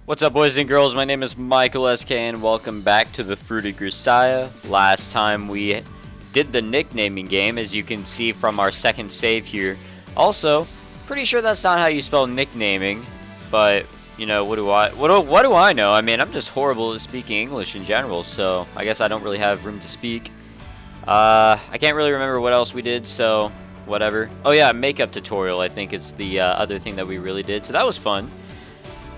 What's up, boys and girls? My name is Michael SK and welcome back to the Fruited Grisaia. Last time we did the nicknaming game, as you can see from our second save here. Also, pretty sure that's not how you spell nicknaming, but you know, what do I know? I mean, I'm just horrible at speaking English in general, so I guess I don't really have room to speak. I can't really remember what else we did, so whatever. Oh yeah, makeup tutorial I think is the other thing that we really did, so that was fun.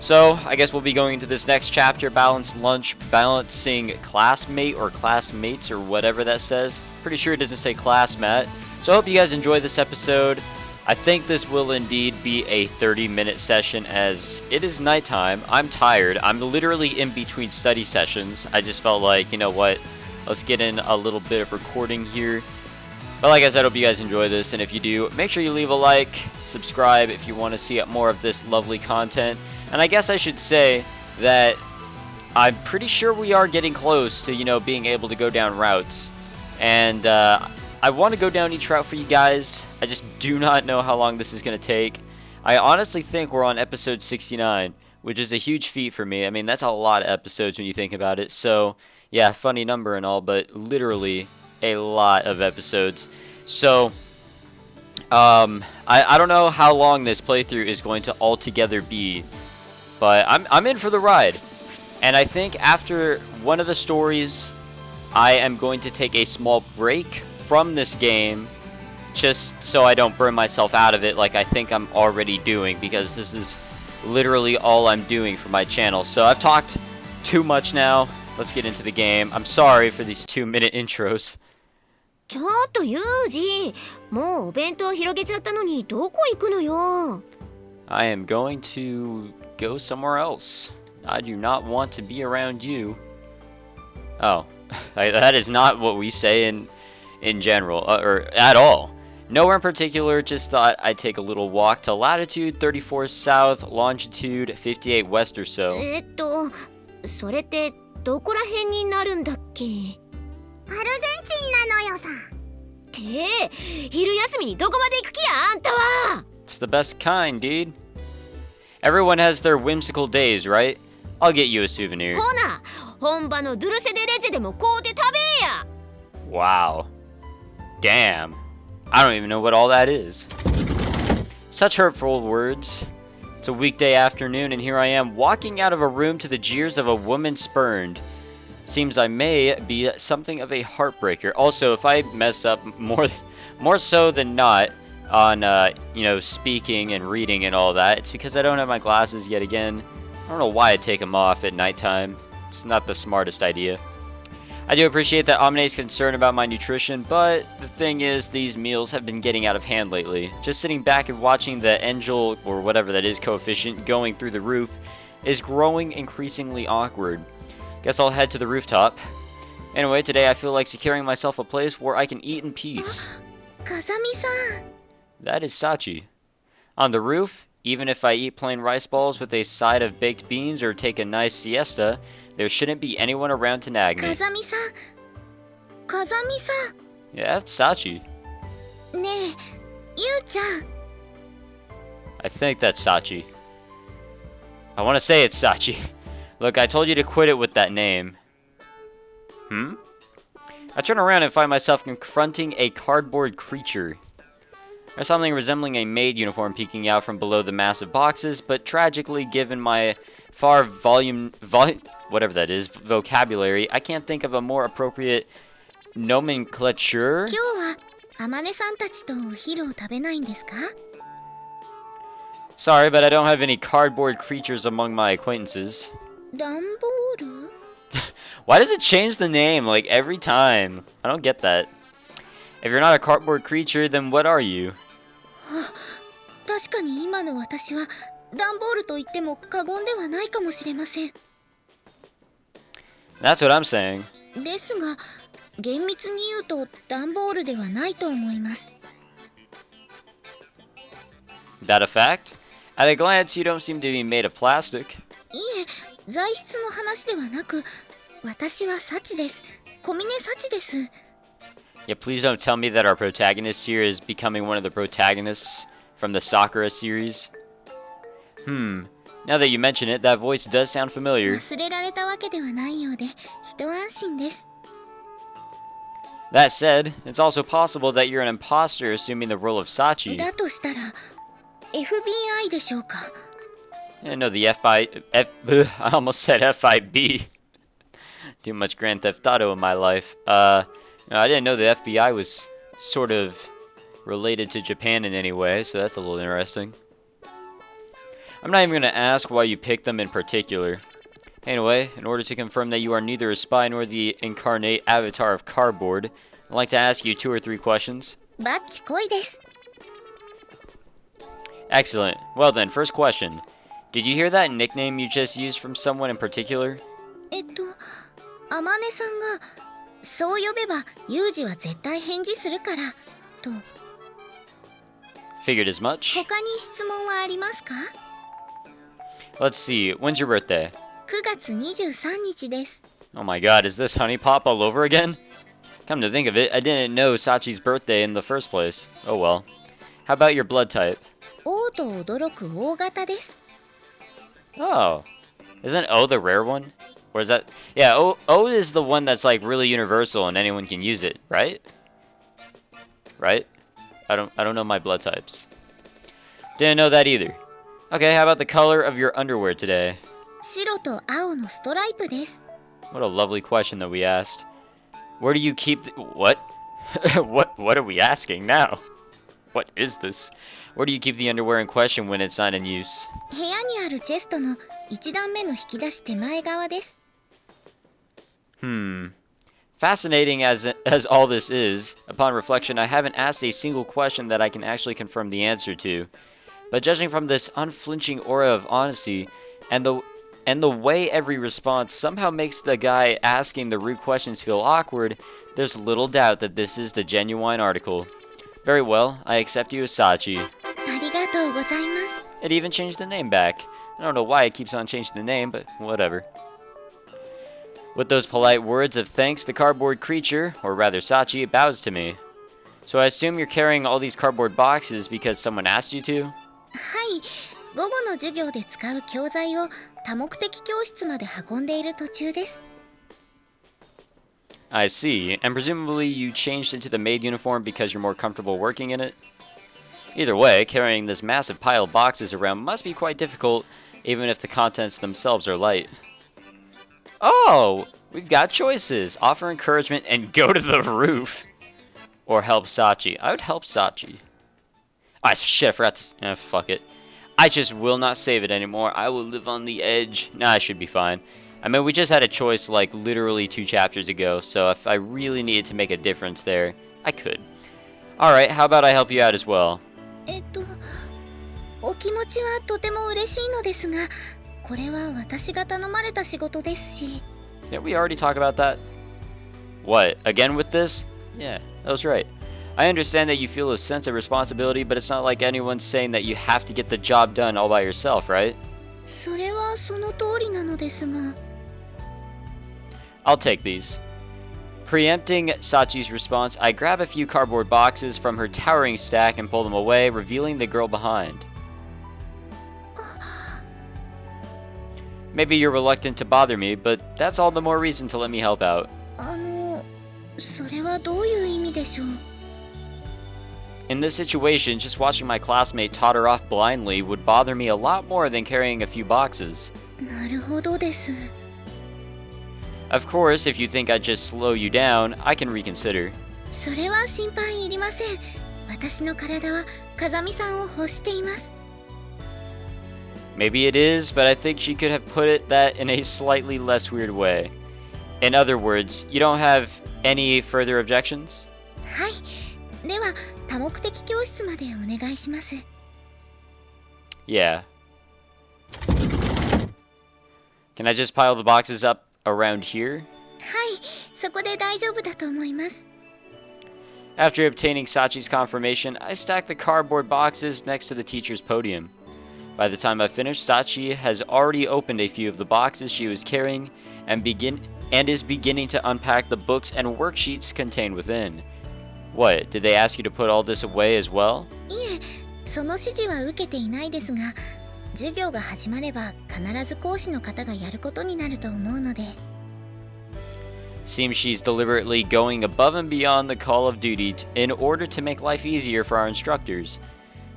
So, I guess we'll be going into this next chapter, balancing classmate or classmates or whatever that says. Pretty sure it doesn't say classmat. So I hope you guys enjoy this episode. I think this will indeed be a 30-minute session as it is nighttime. I'm tired. I'm literally in between study sessions. I just felt like, you know what, let's get in a little bit of recording here. But like I said, I hope you guys enjoy this, and if you do, make sure you leave a like, subscribe if you want to see more of this lovely content. And I guess I should say that I'm pretty sure we are getting close to, you know, being able to go down routes. And I want to go down each route for you guys. I just do not know how long this is going to take. I honestly think we're on episode 69, which is a huge feat for me. I mean, that's a lot of episodes when you think about it. So, yeah, funny number and all, but literally a lot of episodes. So, I don't know how long this playthrough is going to altogether be. But I'm in for the ride. And I think after one of the stories, I am going to take a small break from this game just so I don't burn myself out of it like I think I'm already doing, because this is literally all I'm doing for my channel. So I've talked too much now. Let's get into the game. I'm sorry for these 2-minute intros. ちょっとユージ、もうお弁当広げちゃったのにどこ行くのよ。 I am going to go somewhere else. I do not want to be around you. Oh, that is not what we say in general, or at all. Nowhere in particular, just thought I'd take a little walk to latitude 34 south, longitude 58 west or so. それってどこら辺になるんだっけ？アルゼンチンなのよさ。って昼休みにどこまで行く気やあんたは。 It's the best kind, dude. Everyone has their whimsical days, right? I'll get you a souvenir. ほな、本場のドゥルセデレジェでも買うて食べや。 Wow. Damn. I don't even know what all that is. Such hurtful words. It's a weekday afternoon and here I am walking out of a room to the jeers of a woman spurned. Seems I may be something of a heartbreaker. Also, if I mess up more so than not on you know, speaking and reading and all that, it's because I don't have my glasses yet again. I don't know why I take them off at nighttime. It's not the smartest idea. I do appreciate that Amine's concerned about my nutrition, but the thing is, these meals have been getting out of hand lately. Just sitting back and watching the angel, or whatever that is, coefficient going through the roof is growing increasingly awkward. Guess I'll head to the rooftop. Anyway, today I feel like securing myself a place where I can eat in peace. 風見さん。 That is Sachi. On the roof, even if I eat plain rice balls with a side of baked beans or take a nice siesta, there shouldn't be anyone around to nag me. 風見さん。風見さん。 Yeah, that's Sachi. ねえ、ゆうちゃん。 I think that's Sachi. I want to say it's Sachi. Look, I told you to quit it with that name. I turn around and find myself confronting a cardboard creature. There's something resembling a maid uniform peeking out from below the massive boxes, but tragically, given my whatever that is, vocabulary, I can't think of a more appropriate nomenclature. 今日はあまねさんたちとお昼を食べないんですか？ Sorry, but I don't have any cardboard creatures among my acquaintances. 段ボール？ Why does it change the name, like, every time? I don't get that. If you're not a cardboard creature, then what are you? 確かに今の私は段ボールと言っても過言ではないかもしれません。 That's what I'm saying. ですが、厳密に言うと段ボールではないと思います。 That a fact? At a glance, you don't seem to be made of plastic. いえ、材質の話ではなく、私はサチです。小峰サチです。 Yeah, please don't tell me that our protagonist here is becoming one of the protagonists from the Sakura series. Now that you mention it, that voice does sound familiar. 忘れられたわけではないようで一安心です。 That said, it's also possible that you're an imposter assuming the role of Sachi. だとしたら FBI でしょうか。 Yeah, no, the I almost said FIB. Too much Grand Theft Auto in my life. No, I didn't know the FBI was sort of related to Japan in any way, so that's a little interesting. I'm not even going to ask why you picked them in particular. Anyway, in order to confirm that you are neither a spy nor the incarnate avatar of cardboard, I'd like to ask you 2 or 3 questions. バッチコイです。 Excellent. Well then, first question. Did you hear that nickname you just used from someone in particular? あまねさんがそう呼べばユージは絶対返事するからと。 Figured as much. 他に質問はありますか？ Let's see, when's your birthday? 9月23日です。 Oh my god, is this Honey Pop all over again? Come to think of it, I didn't know Sachi's birthday in the first place. Oh well. How about your blood type? O と驚く大型です。 Oh. Isn't O the rare one? Or is that... Yeah, O is the one that's like really universal and anyone can use it, right? Right? I don't know my blood types. Didn't know that either. Okay, how about the color of your underwear today? 白と青のストライプです。 What a lovely question that we asked. Where do you keep... What? What are we asking now? What is this? Where do you keep the underwear in question when it's not in use? 部屋にあるチェストの1段目の引き出し手前側です。 Fascinating as all this is, upon reflection, I haven't asked a single question that I can actually confirm the answer to. But judging from this unflinching aura of honesty, and the way every response somehow makes the guy asking the rude questions feel awkward, there's little doubt that this is the genuine article. Very well, I accept you as Sachi. ありがとうございます。 It even changed the name back. I don't know why it keeps on changing the name, but whatever. With those polite words of thanks, the cardboard creature, or rather Sachi, bows to me. So I assume you're carrying all these cardboard boxes because someone asked you to? はい、午後の授業で使う教材を多目的教室まで運んでいる途中です。 I see, and presumably you changed into the maid uniform because you're more comfortable working in it? Either way, carrying this massive pile of boxes around must be quite difficult, even if the contents themselves are light. Oh! We've got choices! Offer encouragement and go to the roof! Or help Sachi. I would help Sachi. Ah, shit, I forgot to... fuck it. I just will not save it anymore. I will live on the edge. Nah, I should be fine. I mean, we just had a choice like literally 2 chapters ago, so if I really needed to make a difference there, I could. Alright, how about I help you out as well? お気持ちはとても嬉しいのですが、これは私が頼まれた仕事ですし。 Did we already talk about that? What, again with this? Yeah, that was right. I understand that you feel a sense of responsibility, but it's not like anyone's saying that you have to get the job done all by yourself, right? それはその通りなのですが。 I'll take these. Preempting Sachi's response, I grab a few cardboard boxes from her towering stack and pull them away, revealing the girl behind. Maybe you're reluctant to bother me, but that's all the more reason to let me help out. それはどういう意味でしょう? In this situation, just watching my classmate totter off blindly would bother me a lot more than carrying a few boxes. なるほどです。 Of course, if you think I'd just slow you down, I can reconsider. それは心配いりません。私の体は風見さんを欲しています。 Maybe it is, but I think she could have put it that in a slightly less weird way. In other words, you don't have any further objections? はい。では、多目的教室までお願いします。 Yeah. Can I just pile the boxes up around here? はい、そこで大丈夫だと思います。 After obtaining Sachi's confirmation, I stack the cardboard boxes next to the teacher's podium. By the time I finish, Sachi has already opened a few of the boxes she was carrying and is beginning to unpack the books and worksheets contained within. What, did they ask you to put all this away as well? いえ、その指示は受けていないですが、授業が始まれば必ず講師の方がやることになると思うので。 Seems she's deliberately going above and beyond the call of duty in order to make life easier for our instructors.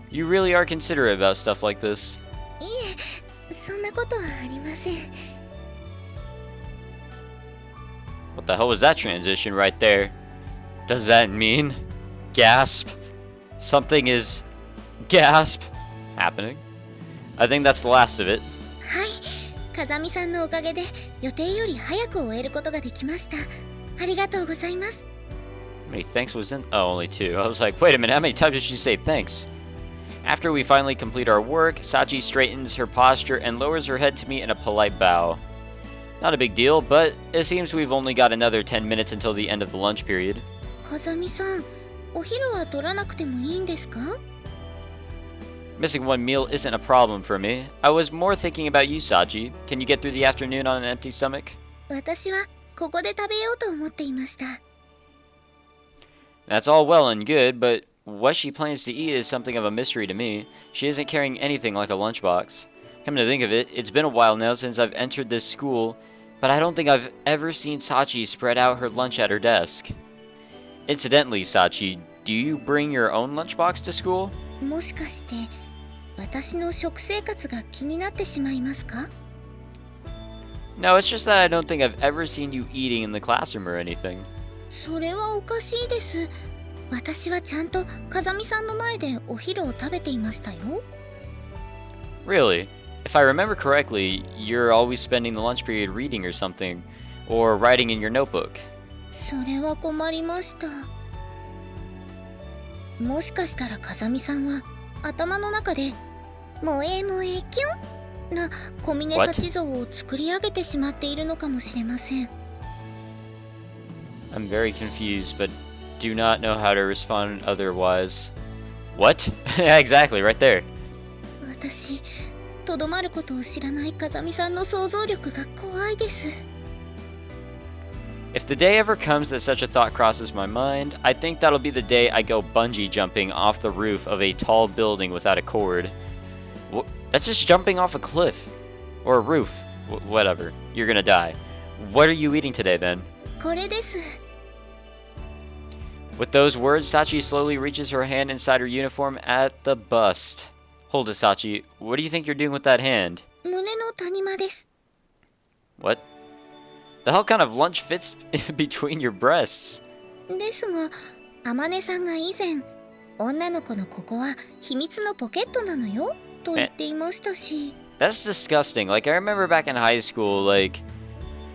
You really are considerate about stuff like this. いえ、そんなことはありません。 What the hell was that transition right there? Does that mean? Gasp. Something is... gasp. Happening. I think that's the last of it. はい、風見さんのおかげで予定より早く終えることができました。ありがとうございます。 How many thanks was in? Oh, only 2. I was like, wait a minute, how many times did she say thanks? After we finally complete our work, Sachi straightens her posture and lowers her head to me in a polite bow. Not a big deal, but it seems we've only got another 10 minutes until the end of the lunch period. 風見さん、お昼は取らなくてもいいんですか？ Missing one meal isn't a problem for me. I was more thinking about you, Sachi. Can you get through the afternoon on an empty stomach? 私はここで食べようと思っていました。 That's all well and good, but what she plans to eat is something of a mystery to me. She isn't carrying anything like a lunchbox. Come to think of it, it's been a while now since I've entered this school, but I don't think I've ever seen Sachi spread out her lunch at her desk. Incidentally, Sachi, do you bring your own lunchbox to school? もしかして私の食生活が気になってしまいますか？ No, it's just that I don't think I've ever seen you eating in the classroom or anything. それはおかしいです。私はちゃんと風見さんの前でお昼を食べていましたよ。 Really? If I remember correctly, you're always spending the lunch period reading or something, or writing in your notebook. それは困りました。もしかしたら風見さんは頭の中で萌え萌えキュンな小峰幸像を作り上げてしまっているのかもしれません。 I'm very confused, but do not know how to respond otherwise. What? Yeah, exactly, right there. 私、とどまることを知らない風見さんの想像力が怖いです。 If the day ever comes that such a thought crosses my mind, I think that'll be the day I go bungee jumping off the roof of a tall building without a cord. That's just jumping off a cliff. Or a roof. Whatever. You're gonna die. What are you eating today then? これです。 With those words, Sachi slowly reaches her hand inside her uniform at the bust. Hold it, Sachi. What do you think you're doing with that hand? 胸の谷間です。 What? The hell kind of lunch fits between your breasts? ですが、天音さんが以前、女の子のここは秘密のポケットなのよと言っていましたし。 That's disgusting. Like, I remember back in high school, like,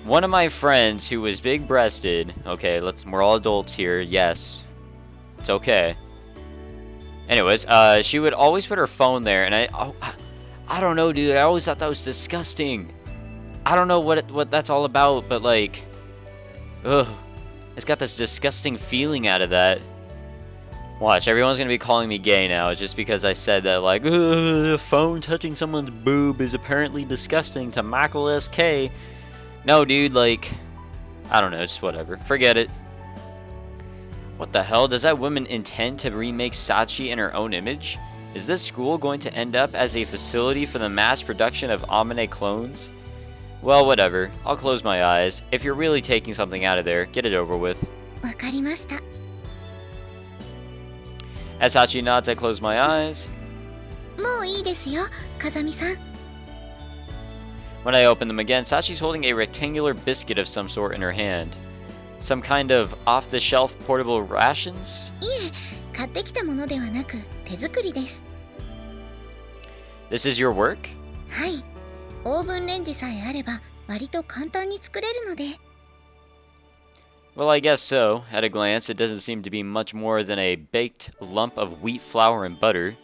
one of my friends who was big-breasted, okay, we're all adults here, yes, it's okay. Anyways, she would always put her phone there, and I don't know, dude, I always thought that was disgusting. I don't know what that's all about, but like, ugh, it's got this disgusting feeling out of that. Watch, everyone's gonna be calling me gay now just because I said that, like, a phone touching someone's boob is apparently disgusting to Michael SK. No, dude, like, I don't know, just whatever. Forget it. What the hell? Does that woman intend to remake Sachi in her own image? Is this school going to end up as a facility for the mass production of Amane clones? Well, whatever. I'll close my eyes. If you're really taking something out of there, get it over with. わかりました。 As Sachi nods, I close my eyes. もういいですよ、風見さん。 When I open them again, Sachi's holding a rectangular biscuit of some sort in her hand. Some kind of off-the-shelf portable rations? いえ、買ってきたものではなく手作りです。 This is your work? はい。オーブンレンジさえあれば割と簡単に作れるので。 Well, I guess so. At a glance, it doesn't seem to be much more than a baked lump of wheat flour and butter.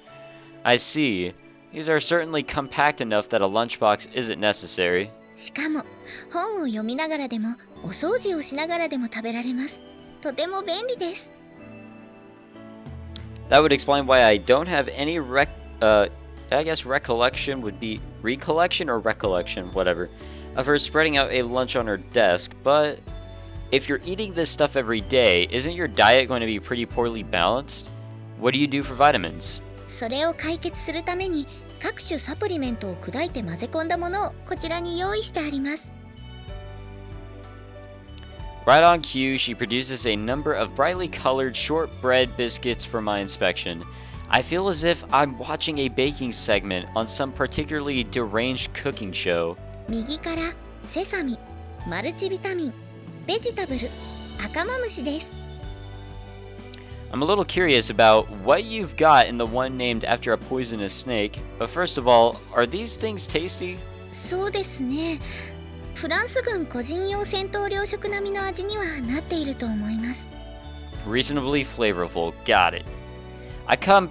I see. These are certainly compact enough that a lunchbox isn't necessary. しかも本を読みながらでもお掃除をしながらでも食べられます。とても便利です。 That would explain why I don't have any I guess recollection would be recollection or recollection, whatever, of her spreading out a lunch on her desk, but if you're eating this stuff every day, isn't your diet going to be pretty poorly balanced? What do you do for vitamins? それを解決するために各種サプリメントを砕いて混ぜ込んだものをこちらに用意してあります。 Right on cue, she produces a number of brightly colored shortbread biscuits for my inspection. I feel as if I'm watching a baking segment on some particularly deranged cooking show. 右からセサミ、マルチビタミン、ベジタブル、赤マムシです。 I'm a little curious about what you've got in the one named after a poisonous snake, but first of all, are these things tasty? そうですね。フランス軍個人用戦闘糧食並みの味にはなっていると思います。 Reasonably flavorful, got it. I come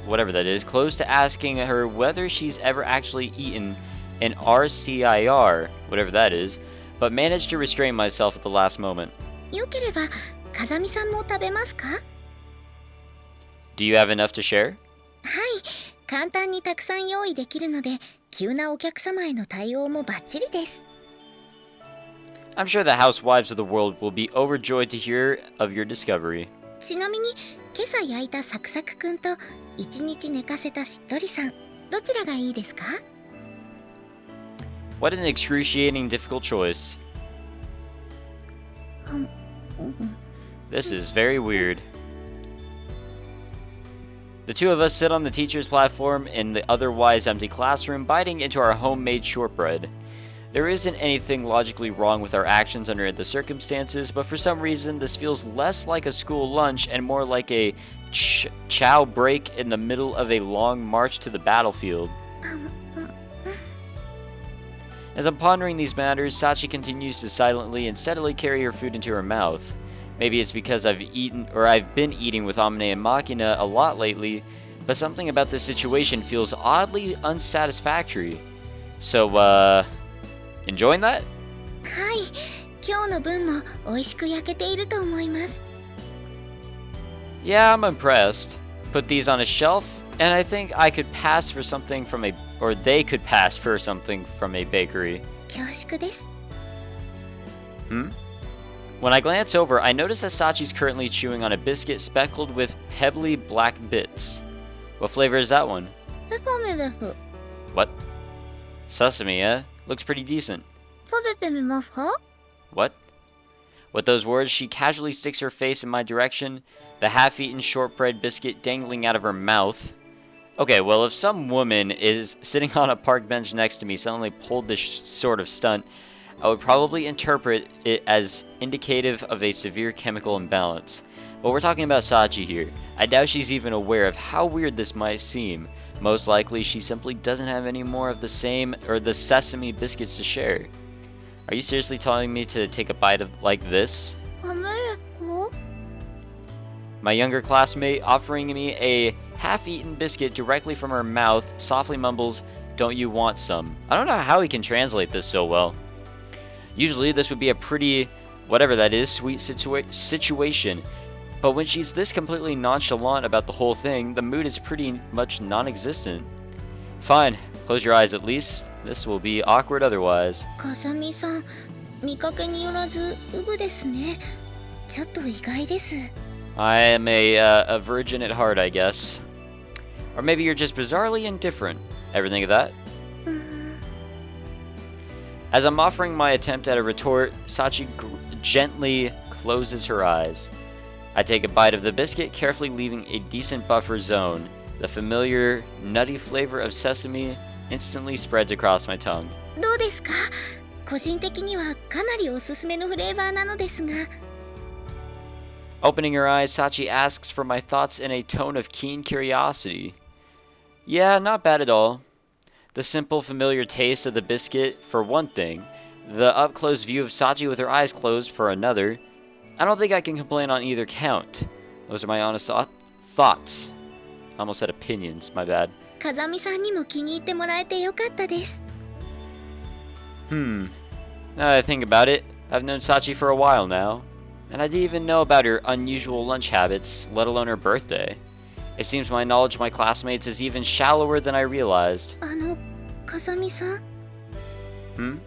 whatever that is, close to asking her whether she's ever actually eaten an RCIR, whatever that is, but managed to restrain myself at the last moment. よければ風見さんも食べますか？ Do you have enough to share? はい、簡単にたくさん用意できるので、急なお客様への対応もバッチリです。 I'm sure the housewives of the world will be overjoyed to hear of your discovery. ちなみに今朝焼いたサクサクくんと1日寝かせたしっとりさん、どちらがいいですか？ What an excruciating difficult choice. This is very weird. The two of us sit on the teacher's platform in the otherwise empty classroom, biting into our homemade shortbread. There isn't anything logically wrong with our actions under the circumstances, but for some reason this feels less like a school lunch and more like a chow break in the middle of a long march to the battlefield. As I'm pondering these matters, Sachi continues to silently and steadily carry her food into her mouth. Maybe it's because I've been eating with Omne and Machina a lot lately, but something about this situation feels oddly unsatisfactory. So, enjoying that? はい、今日の分も美味しく焼けていると思います。 Yeah, I'm impressed. Put these on a shelf, and I think I could pass for something from they could pass for something from a bakery. 恐縮です。 When I glance over, I notice that Sachi's currently chewing on a biscuit speckled with pebbly black bits. What flavor is that one? ペパメベフ、 What? Sesame, eh? Looks pretty decent. 食べてみますか？ What? With those words, she casually sticks her face in my direction, the half-eaten shortbread biscuit dangling out of her mouth. Okay, well, if some woman is sitting on a park bench next to me suddenly pulled this sort of stunt, I would probably interpret it as indicative of a severe chemical imbalance. But we're talking about Sachi here. I doubt she's even aware of how weird this might seem. Most likely, she simply doesn't have any more of the sesame biscuits to share. Are you seriously telling me to take a bite of like this? アメリカ？ My younger classmate offering me a half-eaten biscuit directly from her mouth softly mumbles, "Don't you want some?" I don't know how he can translate this so well. Usually this would be a pretty, whatever that is, sweet situation. But when she's this completely nonchalant about the whole thing, the mood is pretty much non-existent. Fine, close your eyes at least. This will be awkward otherwise. 風見さん、見かけによらずウブですね。ちょっと意外です。 I am a virgin at heart, I guess. Or maybe you're just bizarrely indifferent. Ever think of that? As I'm offering my attempt at a retort, Sachi gently closes her eyes. I take a bite of the biscuit, carefully leaving a decent buffer zone. The familiar, nutty flavor of sesame instantly spreads across my tongue. どうですか？個人的にはかなりおすすめのフレーバーなのですが。 Opening her eyes, Sachi asks for my thoughts in a tone of keen curiosity. Yeah, not bad at all. The simple, familiar taste of the biscuit, for one thing. The up-close view of Sachi with her eyes closed, for another. I don't think I can complain on either count. Those are my honest thoughts. I almost said opinions, my bad. 風見さんにも気に入ってもらえてよかったです。 Now that I think about it, I've known Sachi for a while now. And I didn't even know about her unusual lunch habits, let alone her birthday. It seems my knowledge of my classmates is even shallower than I realized. 風見さん。